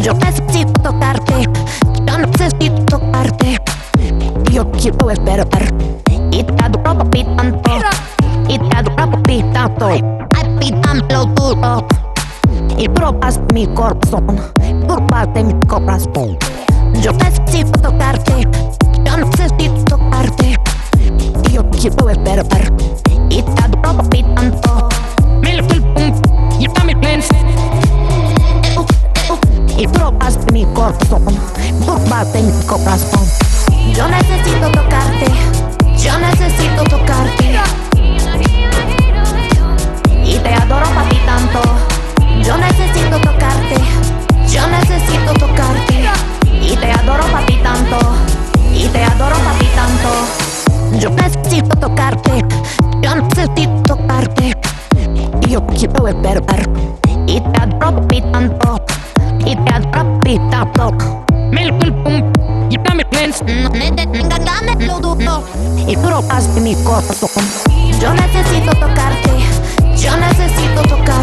Yo necesito tocarte, yo necesito tocarte. Yo quiero esperar y te adoro papi tanto, y te adoro papi tanto. Ay, dámelo duro y probas mi corazón, probas de mi corazón. Yo necesito tocarte, yo necesito tocarte. Yo quiero esperar y te adoro papi tanto. Me lo fue el pum, y está mi plans. Y probas de mi corazón, probas de mi corazón. Yo necesito tocarte, yo necesito tocarte. Y te adoro papi tanto. Yo necesito tocarte, yo necesito tocarte. Y te adoro papi tanto, y te adoro papi tanto. Yo necesito tocarte, yo necesito tocarte. Y yo quiero esperar y te adoro papi tanto, y te adoro papi tanto. Me lo fue el pum, y está mi plans. Dámelo duro y probas de mi corazón. Yo necesito tocarte, yo necesito tocarte.